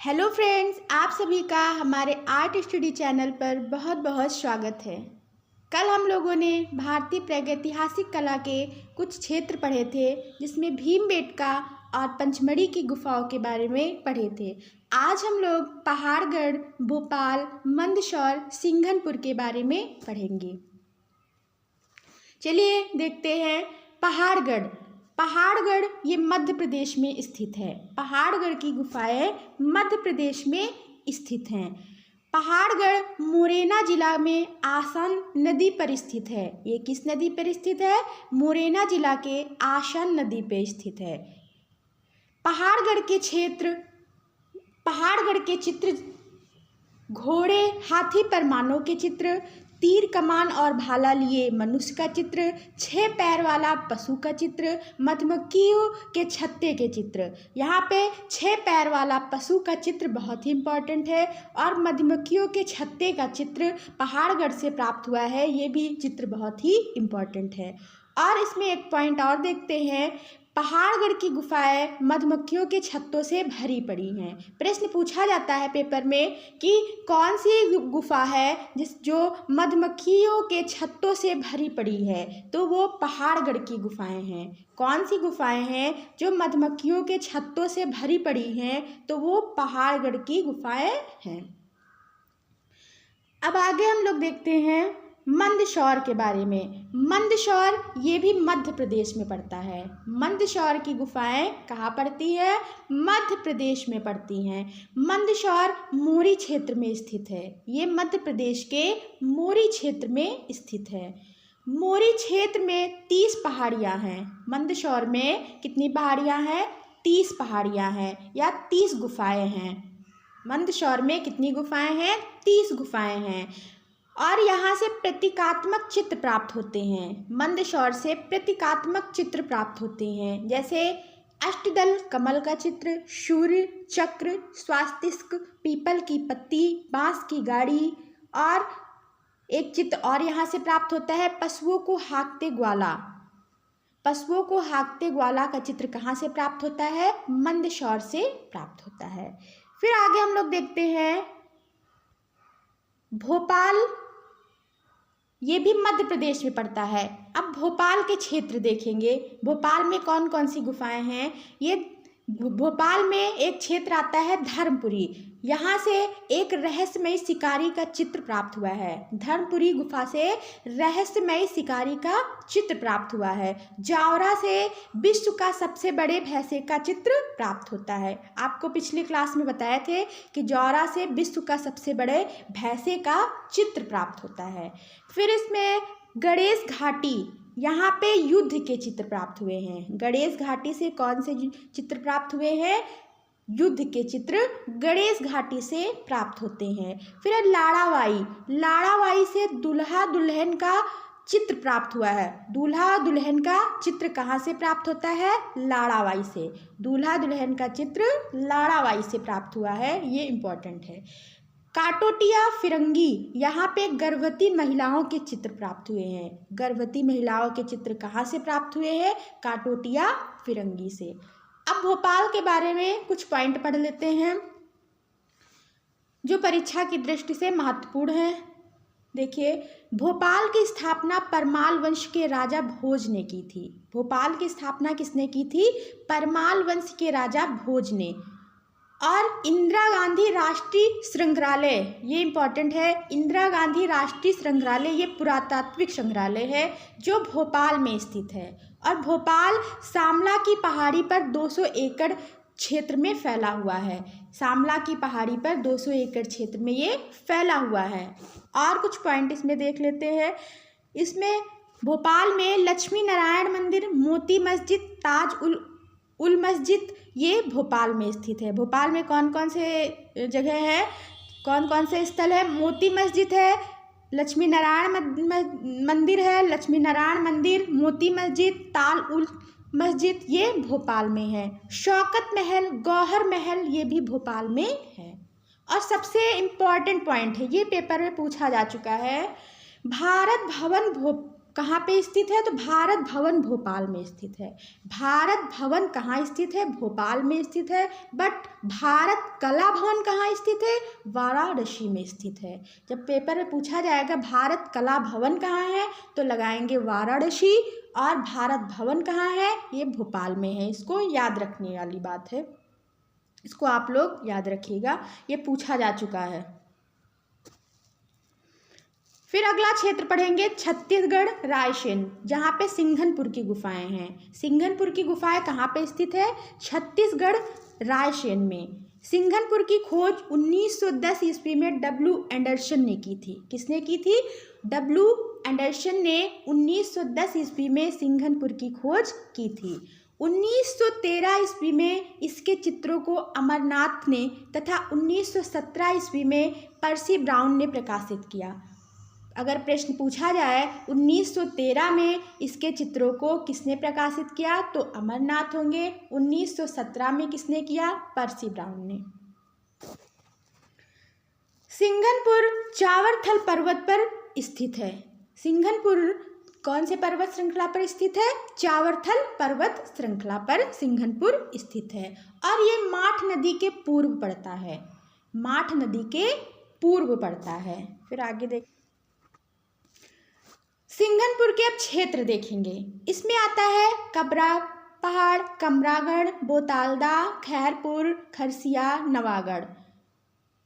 Hello friends, आप सभी का हमारे आर्ट स्टडी चैनल पर बहुत बहुत स्वागत है। कल हम लोगों ने भारतीय प्रागैतिहासिक कला के कुछ क्षेत्र पढ़े थे, जिसमें भीमबेटका और पंचमढ़ी की गुफाओं के बारे में पढ़े थे। आज हम लोग पहाड़गढ़, भोपाल, मंदसौर, सिंघनपुर के बारे में पढ़ेंगे। चलिए देखते हैं। पहाड़गढ़ ये मध्य प्रदेश में स्थित है। पहाड़गढ़ की गुफाएं मध्य प्रदेश में स्थित हैं। पहाड़गढ़ मुरैना जिला में आसन नदी पर स्थित है। ये किस नदी पर स्थित है? मुरैना जिला के आसन नदी पर स्थित है। पहाड़गढ़ के चित्र घोड़े, हाथी पर मानव के चित्र, तीर कमान और भाला लिए मनुष्य का चित्र, 6 पैर वाला पशु का चित्र, मधुमक्खियों के छत्ते के चित्र। यहाँ पे 6 पैर वाला पशु का चित्र बहुत ही इम्पोर्टेंट है और मधुमक्खियों के छत्ते का चित्र पहाड़गढ़ से प्राप्त हुआ है। ये भी चित्र बहुत ही इम्पोर्टेंट है। और इसमें एक पॉइंट और देखते हैं। पहाड़गढ़ की गुफाएं मधुमक्खियों के छत्तों से भरी पड़ी हैं। प्रश्न पूछा जाता है पेपर में कि कौन सी गुफा है जो मधुमक्खियों के छत्तों से भरी पड़ी है, तो वो पहाड़गढ़ की गुफाएं हैं। कौन सी गुफाएं हैं जो मधुमक्खियों के छत्तों से भरी पड़ी हैं, तो वो पहाड़गढ़ की गुफाएं हैं। अब आगे हम लोग देखते हैं मंदसौर के बारे में। मंदसौर ये भी मध्य प्रदेश में पड़ता है। मंदसौर की गुफाएं कहाँ पड़ती है? मध्य प्रदेश में पड़ती हैं। मंदसौर मोरी क्षेत्र में स्थित है। ये मध्य प्रदेश के मोरी क्षेत्र में स्थित है। मोरी क्षेत्र में 30 पहाड़ियाँ हैं। मंदसौर में कितनी पहाड़ियाँ हैं? 30 पहाड़ियाँ हैं या 30 गुफाएं हैं। मंदसौर में कितनी गुफाएं हैं? 30 गुफाएं हैं। और यहाँ से प्रतीकात्मक चित्र प्राप्त होते हैं। मंदसौर से प्रतीकात्मक चित्र प्राप्त होते हैं, जैसे अष्टदल कमल का चित्र, सूर्य चक्र, स्वास्तिक, पीपल की पत्ती, बांस की गाड़ी। और एक चित्र और यहाँ से प्राप्त होता है, पशुओं को हाँकते ग्वाला। पशुओं को हाँकते ग्वाला का चित्र कहाँ से प्राप्त होता है? मंदसौर से प्राप्त होता है। फिर आगे हम लोग देखते हैं भोपाल। ये भी मध्य प्रदेश में पड़ता है। अब भोपाल के क्षेत्र देखेंगे। भोपाल में कौन कौन सी गुफाएं हैं? ये भोपाल में एक क्षेत्र आता है धर्मपुरी। यहाँ से एक रहस्यमयी शिकारी का चित्र प्राप्त हुआ है। धर्मपुरी गुफा से रहस्यमयी शिकारी का चित्र प्राप्त हुआ है। जावरा से विश्व का सबसे बड़े भैंसे का चित्र प्राप्त होता है। आपको पिछली क्लास में बताए थे कि जावरा से विश्व का सबसे बड़े भैंसे का चित्र प्राप्त होता है। फिर इसमें गणेश घाटी, यहाँ पे युद्ध के चित्र प्राप्त हुए हैं। गणेश घाटी से कौन से चित्र प्राप्त हुए हैं? युद्ध के चित्र गणेश घाटी से प्राप्त होते हैं। फिर लाड़ावाई से दूल्हा दुल्हन का चित्र प्राप्त हुआ है। दूल्हा दुल्हन का चित्र कहाँ से प्राप्त होता है? लाड़ावाई से। दूल्हा दुल्हन का चित्र लाड़ावाई से प्राप्त हुआ है। ये इम्पोर्टेंट है। काटोटिया फिरंगी, यहाँ पे गर्भवती महिलाओं के चित्र प्राप्त हुए हैं। गर्भवती महिलाओं के चित्र कहाँ से प्राप्त हुए हैं? काटोटिया फिरंगी से। अब भोपाल के बारे में कुछ पॉइंट पढ़ लेते हैं जो परीक्षा की दृष्टि से महत्वपूर्ण है। देखिए, भोपाल की स्थापना परमाल वंश के राजा भोज ने की थी। भोपाल की स्थापना किसने की थी? परमाल वंश के राजा भोज ने। और इंदिरा गांधी राष्ट्रीय संग्रहालय, ये इम्पॉर्टेंट है। इंदिरा गांधी राष्ट्रीय संग्रहालय ये पुरातात्विक संग्रहालय है जो भोपाल में स्थित है। और भोपाल सामला की पहाड़ी पर 200 एकड़ क्षेत्र में फैला हुआ है। सामला की पहाड़ी पर 200 एकड़ क्षेत्र में ये फैला हुआ है। और कुछ पॉइंट इसमें देख लेते हैं। इसमें भोपाल में लक्ष्मी नारायण मंदिर, मोती मस्जिद, ताज उल मस्जिद ये भोपाल में स्थित है। भोपाल में कौन कौन से जगह है, कौन कौन से स्थल है? मोती मस्जिद है, लक्ष्मी नारायण मंदिर है, लक्ष्मी नारायण मंदिर, मोती मस्जिद, ताल उल मस्जिद ये भोपाल में है। शौकत महल, गौहर महल ये भी भोपाल में है। और सबसे इम्पॉर्टेंट पॉइंट है, ये पेपर में पूछा जा चुका है, भारत भवन कहाँ पे स्थित है? तो भारत भवन भोपाल में स्थित है। भारत भवन कहाँ स्थित है? भोपाल में स्थित है। बट भारत कला भवन कहाँ स्थित है? वाराणसी में स्थित है। जब पेपर में पूछा जाएगा भारत कला भवन कहाँ है, तो लगाएंगे वाराणसी, और भारत भवन कहाँ है? ये भोपाल में है। इसको याद रखने वाली बात है, इसको आप लोग याद रखिएगा, ये पूछा जा चुका है। फिर अगला क्षेत्र पढ़ेंगे छत्तीसगढ़ रायसेन, जहाँ पे सिंघनपुर की गुफाएं हैं। सिंघनपुर की गुफाएं कहाँ पे स्थित है? छत्तीसगढ़ रायसेन में। सिंघनपुर की खोज 1910 ईस्वी में डब्ल्यू एंडरसन ने की थी। किसने की थी? डब्ल्यू एंडरसन ने 1910 ईस्वी में सिंघनपुर की खोज की थी। 1913 ईस्वी में इसके चित्रों को अमरनाथ ने तथा 1917 ईस्वी में पर्सी ब्राउन ने प्रकाशित किया। अगर प्रश्न पूछा जाए 1913 में इसके चित्रों को किसने प्रकाशित किया, तो अमरनाथ होंगे। 1917 में किसने किया? पर्सी ब्राउन ने। सिंघनपुर चावरथल पर्वत पर स्थित है। सिंघनपुर कौन से पर्वत श्रृंखला पर स्थित है? चावरथल पर्वत श्रृंखला पर सिंघनपुर स्थित है, और ये माठ नदी के पूर्व पड़ता है। माठ नदी के पूर्व पड़ता है। फिर आगे देख, सिंघनपुर के अब क्षेत्र देखेंगे। इसमें आता है कबरा पहाड़, कमरागढ़, बोतालदा, खैरपुर, खरसिया, नवागढ़।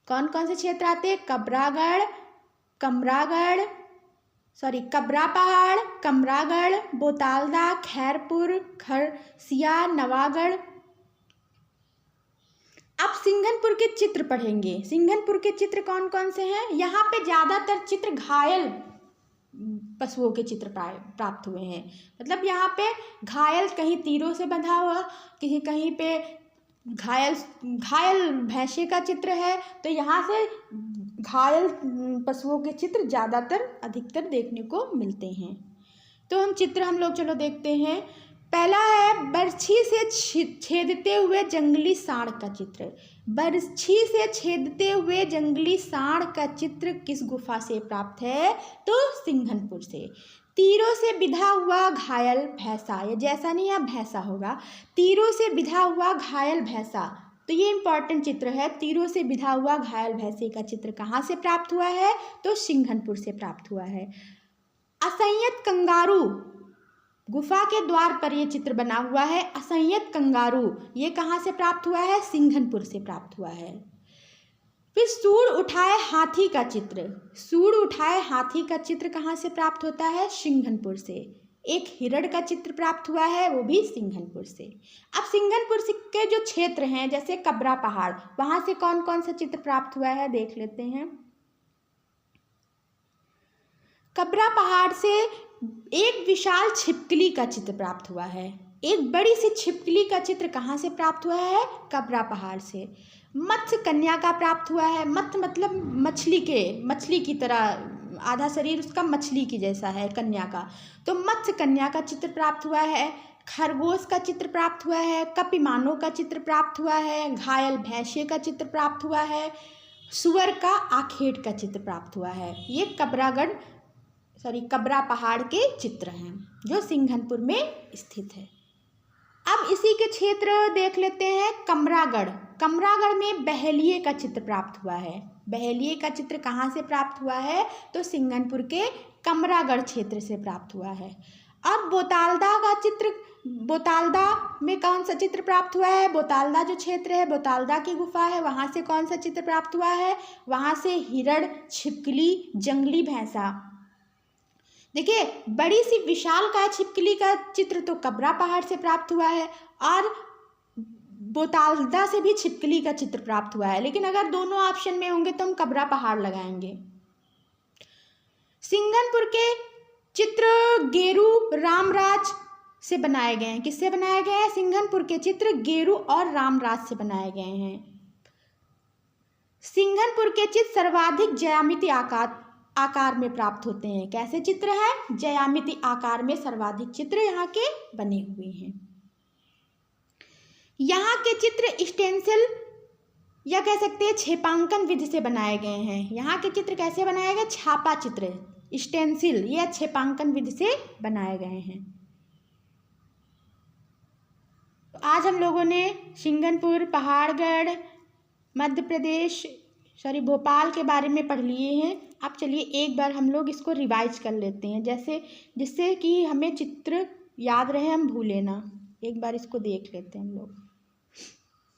कौन कौन से क्षेत्र आते हैं? कबरा पहाड़, कमरागढ़, बोतालदा, खैरपुर, खरसिया, नवागढ़। अब सिंघनपुर के चित्र पढ़ेंगे। सिंघनपुर के चित्र कौन कौन से हैं? यहाँ पे ज़्यादातर चित्र घायल पशुओं के चित्र प्राप्त हुए हैं। मतलब यहाँ पे घायल, कहीं तीरों से बंधा हुआ, कहीं पे घायल भैंसे का चित्र है। तो यहाँ से घायल पशुओं के चित्र ज़्यादातर अधिकतर देखने को मिलते हैं। तो हम लोग चलो देखते हैं। पहला है बर्छी से छेदते हुए जंगली सांड का चित्र। बर्छी से छेदते हुए जंगली सांड का चित्र किस गुफा से प्राप्त है? तो सिंघनपुर से। तीरों से बिधा हुआ घायल भैंसा, ये जैसा नहीं है भैंसा होगा, तीरों से बिधा हुआ घायल भैंसा। तो ये इंपॉर्टेंट चित्र है। तीरों से बिधा हुआ घायल भैंसे का चित्र कहाँ से प्राप्त हुआ है? तो सिंघनपुर से प्राप्त हुआ है। असंयत कंगारू, गुफा के द्वार पर यह चित्र बना हुआ है। असंयत कंगारू, ये कहाँ से प्राप्त हुआ है? सिंघनपुर से प्राप्त हुआ है। फिर सूंड उठाए हाथी का चित्र। सूंड उठाए हाथी का चित्र कहाँ से प्राप्त होता है? सिंघनपुर से। एक हिरण का चित्र प्राप्त हुआ है, वो भी सिंघनपुर से। अब सिंघनपुर के जो क्षेत्र हैं, जैसे कबरा पहाड़, वहाँ से कौन कौन सा चित्र प्राप्त हुआ है देख लेते हैं। कबरा पहाड़ से एक विशाल छिपकली का चित्र प्राप्त हुआ है। एक बड़ी सी छिपकली का चित्र कहाँ से प्राप्त हुआ है? कबरा पहाड़ से। मत्स्य कन्या का प्राप्त हुआ है। मत्स्य मतलब मछली की तरह, आधा शरीर उसका मछली की जैसा है कन्या का, तो मत्स्य कन्या का चित्र प्राप्त हुआ है। खरगोश का चित्र प्राप्त हुआ है। कपिमानों का चित्र प्राप्त हुआ है। घायल भैंसे का चित्र प्राप्त हुआ है। सुअर का आखेट का चित्र प्राप्त हुआ है। ये कबरा पहाड़ के चित्र हैं जो सिंघनपुर में स्थित है। अब इसी के क्षेत्र देख लेते हैं। कमरागढ़। कमरागढ़ में बहेलिये का चित्र प्राप्त हुआ है। बहेलिये का चित्र कहाँ से प्राप्त हुआ है? तो सिंघनपुर के कमरागढ़ क्षेत्र से प्राप्त हुआ है। अब बोतालदा में कौन सा चित्र प्राप्त हुआ है? बोतालदा जो क्षेत्र है, बोतालदा की गुफा है, वहाँ से कौन सा चित्र प्राप्त हुआ है? वहाँ से हिरण, छिपकली, जंगली भैंसा। देखिए, बड़ी सी विशालकाय छिपकली का चित्र तो कबरा पहाड़ से प्राप्त हुआ है, और बोतालदा से भी छिपकली का चित्र प्राप्त हुआ है। लेकिन अगर दोनों ऑप्शन में होंगे तो हम कबरा पहाड़ लगाएंगे। सिंघनपुर के चित्र गेरू रामराज से बनाए गए हैं। किससे बनाए गए हैं? सिंघनपुर के चित्र गेरू और रामराज से बनाए गए हैं। सिंघनपुर के चित्र सर्वाधिक ज्यामिति आकार में प्राप्त होते हैं। कैसे चित्र हैं? ज्यामिति आकार में सर्वाधिक चित्र यहाँ के बने हुए हैं। यहाँ के चित्र स्टेंसिल या कह सकते हैं छेपांकन विधि से बनाए गए हैं। यहाँ के चित्र कैसे बनाए गए? छापा चित्र, स्टेंसिल, ये क्षेपांकन विधि से बनाए गए हैं। तो आज हम लोगों ने सिंघनपुर, पहाड़गढ़, मध्य प्रदेश भोपाल के बारे में पढ़ लिए हैं। अब चलिए एक बार हम लोग इसको रिवाइज कर लेते हैं, जिससे कि हमें चित्र याद रहे, हम भूले ना। एक बार इसको देख लेते हैं हम लोग।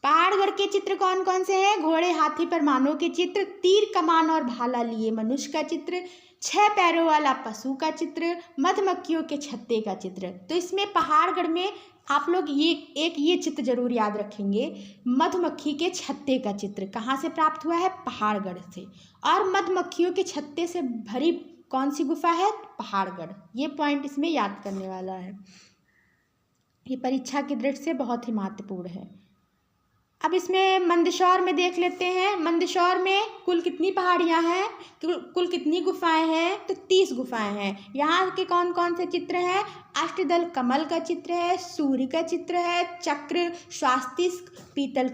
पहाड़गढ़ के चित्र कौन कौन से हैं? घोड़े, हाथी पर मानव के चित्र, तीर, कमान और भाला लिए मनुष्य का चित्र, 6 पैरों वाला पशु का चित्र, मधुमक्खियों के छत्ते का चित्र। तो इसमें पहाड़गढ़ में आप लोग ये चित्र जरूर याद रखेंगे, मधुमक्खी के छत्ते का चित्र कहाँ से प्राप्त हुआ है? पहाड़गढ़ से। और मधुमक्खियों के छत्ते से भरी कौन सी गुफा है? पहाड़गढ़। ये पॉइंट इसमें याद करने वाला है, ये परीक्षा की दृष्टि से बहुत ही महत्वपूर्ण है। अब इसमें मंदसौर में देख लेते हैं। मंदसौर में कुल कितनी पहाड़ियाँ हैं, कुल कितनी गुफाएं हैं? तो 30 गुफाएं हैं। यहाँ के कौन कौन से चित्र हैं? अष्टदल कमल का चित्र है, सूर्य का चित्र है, चक्र, स्वास्तिक, पीपल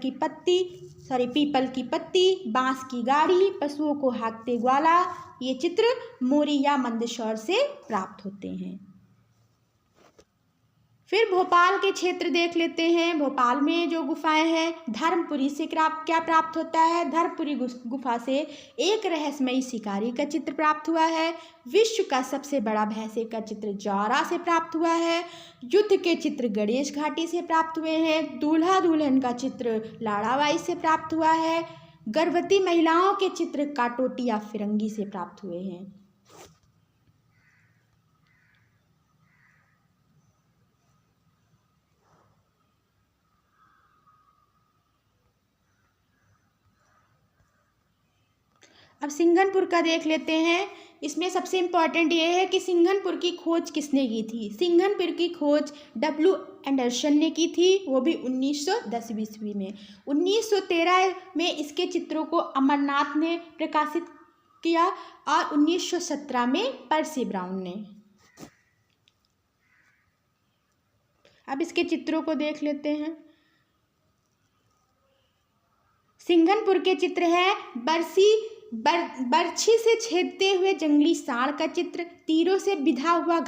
की पत्ती, बांस की गाड़ी, पशुओं को हाँकते ग्वाला, ये चित्र मोरी या मंदसौर से प्राप्त होते हैं। फिर भोपाल के क्षेत्र देख लेते हैं। भोपाल में जो गुफाएं हैं, धर्मपुरी से क्या प्राप्त होता है? धर्मपुरी गुफा से एक रहस्यमयी शिकारी का चित्र प्राप्त हुआ है। विश्व का सबसे बड़ा भैंसे का चित्र जौरा से प्राप्त हुआ है। युद्ध के चित्र गणेश घाटी से प्राप्त हुए हैं। दूल्हा दुल्हन का चित्र लाड़ावाई से प्राप्त हुआ है। गर्भवती महिलाओं के चित्र काटोटी या फिरंगी से प्राप्त हुए हैं। अब सिंघनपुर का देख लेते हैं। इसमें सबसे इम्पॉर्टेंट ये है कि सिंघनपुर की खोज किसने की थी? सिंघनपुर की खोज W. एंडरसन ने की थी, वो भी 1910 ईस्वी में। 1913 में इसके चित्रों को अमरनाथ ने प्रकाशित किया और 1917 में पर्सी ब्राउन ने। अब इसके चित्रों को देख लेते हैं। सिंघनपुर के चित्र है बर्छी से छेदते हुए जंगली सांड का चित्र, तीरों से बिधा हुआ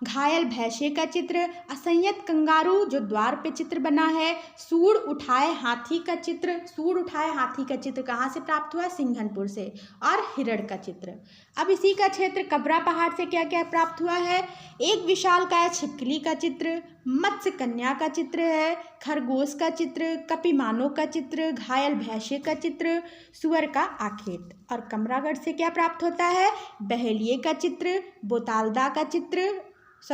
घायल भैंसे का चित्र, असंयत कंगारू जो द्वार पे चित्र बना है, सूंड उठाए हाथी का चित्र कहाँ से प्राप्त हुआ? सिंघनपुर से। और हिरण का चित्र। अब इसी का क्षेत्र कबरा पहाड़ से क्या क्या प्राप्त हुआ है? एक विशालकाय छिपकली का चित्र, मत्स्य कन्या का चित्र है, खरगोश का चित्र, कपिमानो का चित्र, घायल भैंसे का चित्र, सुअर का आखेट। और कमरागढ़ से क्या प्राप्त होता है? बहेलिए का चित्र,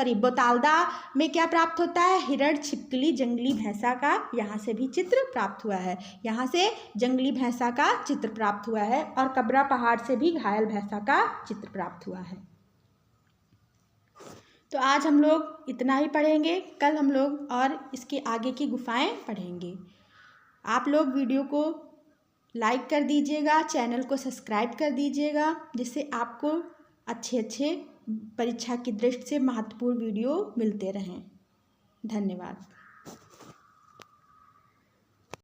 बोतालदा में क्या प्राप्त होता है? हिरण, छिपकली, जंगली भैंसा का यहाँ से भी चित्र प्राप्त हुआ है। यहाँ से जंगली भैंसा का चित्र प्राप्त हुआ है और कबरा पहाड़ से भी घायल भैंसा का चित्र प्राप्त हुआ है। तो आज हम लोग इतना ही पढ़ेंगे, कल हम लोग और इसके आगे की गुफाएं पढ़ेंगे। आप लोग वीडियो को लाइक कर दीजिएगा, चैनल को सब्सक्राइब कर दीजिएगा, जिससे आपको अच्छे परीक्षा की दृष्टि से महत्वपूर्ण वीडियो मिलते रहें। धन्यवाद।